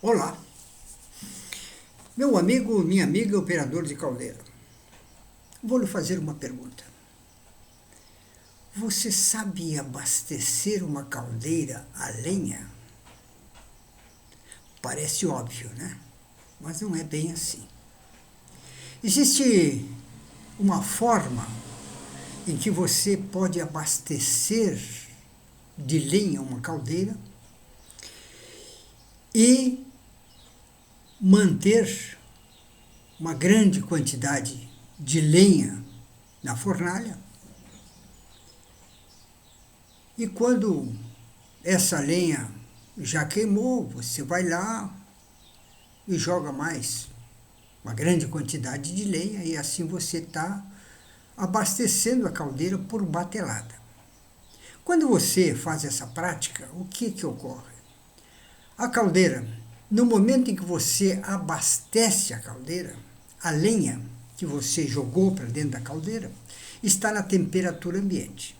Olá, meu amigo, minha amiga, operador de caldeira. Vou lhe fazer uma pergunta. Você sabe abastecer uma caldeira a lenha? Parece óbvio, né? Mas não é bem assim. Existe uma forma em que você pode abastecer de lenha uma caldeira e manter uma grande quantidade de lenha na fornalha. E quando essa lenha já queimou, você vai lá e joga mais uma grande quantidade de lenha e assim você está abastecendo a caldeira por batelada. Quando você faz essa prática, o que ocorre? A caldeira, no momento em que você abastece a caldeira, a lenha que você jogou para dentro da caldeira está na temperatura ambiente.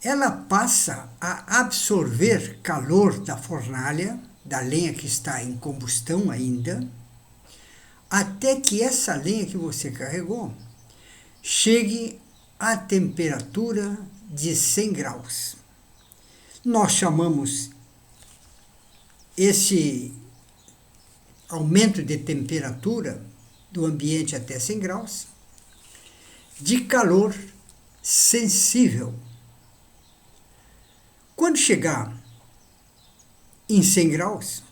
Ela passa a absorver calor da fornalha, da lenha que está em combustão ainda, até que essa lenha que você carregou chegue à temperatura de 100 graus. Nós chamamos esse aumento de temperatura do ambiente até 100 graus de calor sensível. Quando chegar em 100 graus,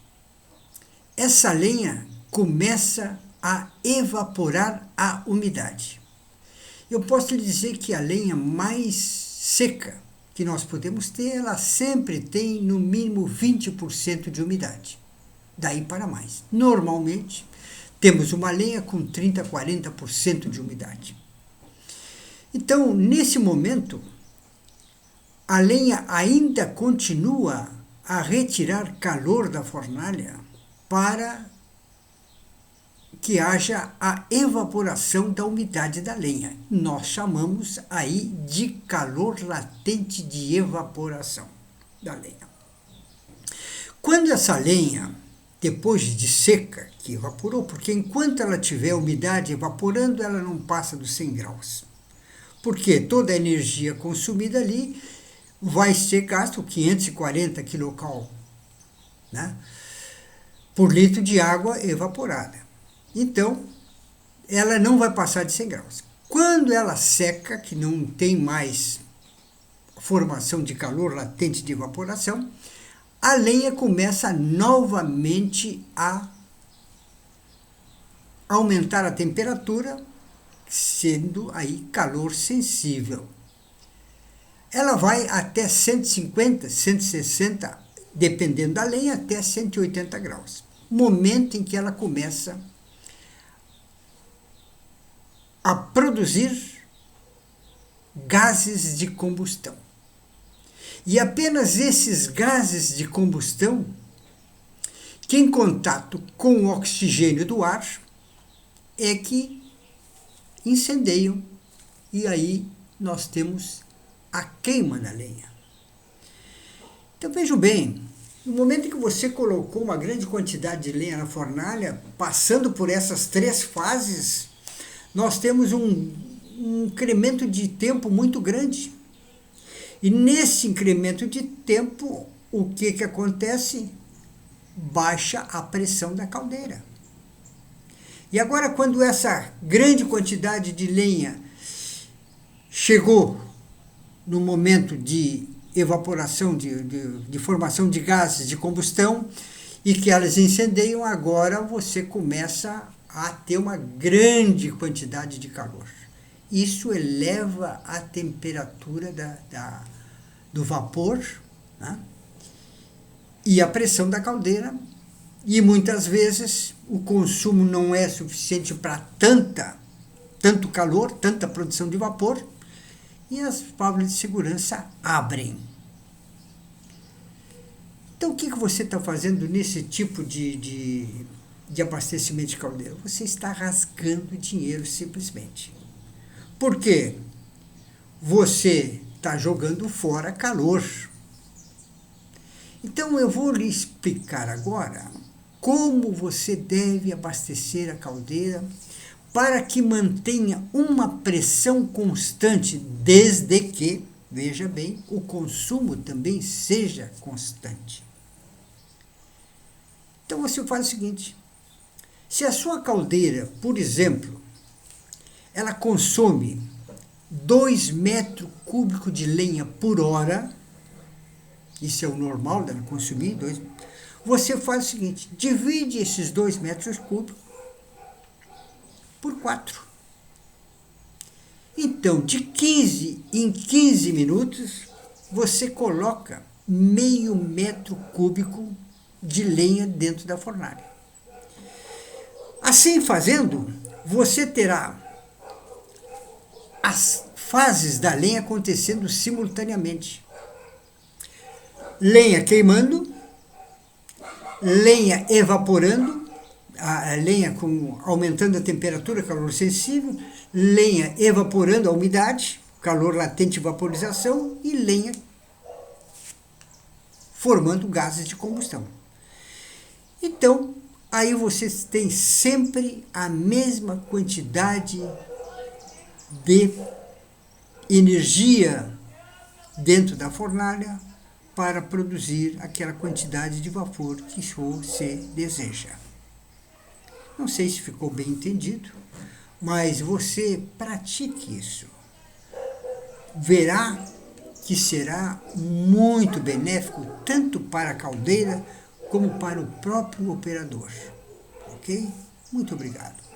essa lenha começa a evaporar a umidade. Eu posso lhe dizer que a lenha mais seca que nós podemos ter, ela sempre tem no mínimo 20% de umidade. Daí para mais. Normalmente, temos uma lenha com 30%, 40% de umidade. Então, nesse momento, a lenha ainda continua a retirar calor da fornalha para que haja a evaporação da umidade da lenha. Nós chamamos aí de calor latente de evaporação da lenha. Quando essa lenha, depois de seca, que evaporou, porque enquanto ela tiver umidade evaporando, ela não passa dos 100 graus. Porque toda a energia consumida ali vai ser gasto 540 kcal, né, por litro de água evaporada. Então, ela não vai passar de 100 graus. Quando ela seca, que não tem mais formação de calor latente de evaporação, a lenha começa novamente a aumentar a temperatura, sendo aí calor sensível. Ela vai até 150, 160, dependendo da lenha, até 180 graus. Momento em que ela começa a produzir gases de combustão. E apenas esses gases de combustão, que em contato com o oxigênio do ar, é que incendeiam. E aí nós temos a queima na lenha. Então vejam bem, no momento em que você colocou uma grande quantidade de lenha na fornalha, passando por essas três fases, nós temos um incremento de tempo muito grande. E nesse incremento de tempo, o que acontece? Baixa a pressão da caldeira. E agora, quando essa grande quantidade de lenha chegou no momento de evaporação, de formação de gases de combustão, e que elas incendeiam, agora você começa a ter uma grande quantidade de calor. Isso eleva a temperatura do vapor, né, e a pressão da caldeira, e muitas vezes o consumo não é suficiente para tanto calor, tanta produção de vapor, e as válvulas de segurança abrem. Então, o que você está fazendo nesse tipo de abastecimento de caldeira? Você está rasgando dinheiro simplesmente. Por quê? Você está jogando fora calor. Então eu vou lhe explicar agora como você deve abastecer a caldeira para que mantenha uma pressão constante, desde que, veja bem, o consumo também seja constante. Então você faz o seguinte: se a sua caldeira, por exemplo, ela consome 2 metros cúbicos de lenha por hora, isso é o normal dela consumir, você faz o seguinte: divide esses 2 metros cúbicos por 4. Então, de 15 em 15 minutos, você coloca meio metro cúbico de lenha dentro da fornalha. Assim fazendo, você terá as fases da lenha acontecendo simultaneamente. Lenha queimando, lenha evaporando, a lenha aumentando a temperatura, calor sensível, lenha evaporando a umidade, calor latente e vaporização, e lenha formando gases de combustão. Então, aí você tem sempre a mesma quantidade de energia dentro da fornalha para produzir aquela quantidade de vapor que você deseja. Não sei se ficou bem entendido, mas você pratique isso. Verá que será muito benéfico tanto para a caldeira como para o próprio operador. Ok? Muito obrigado.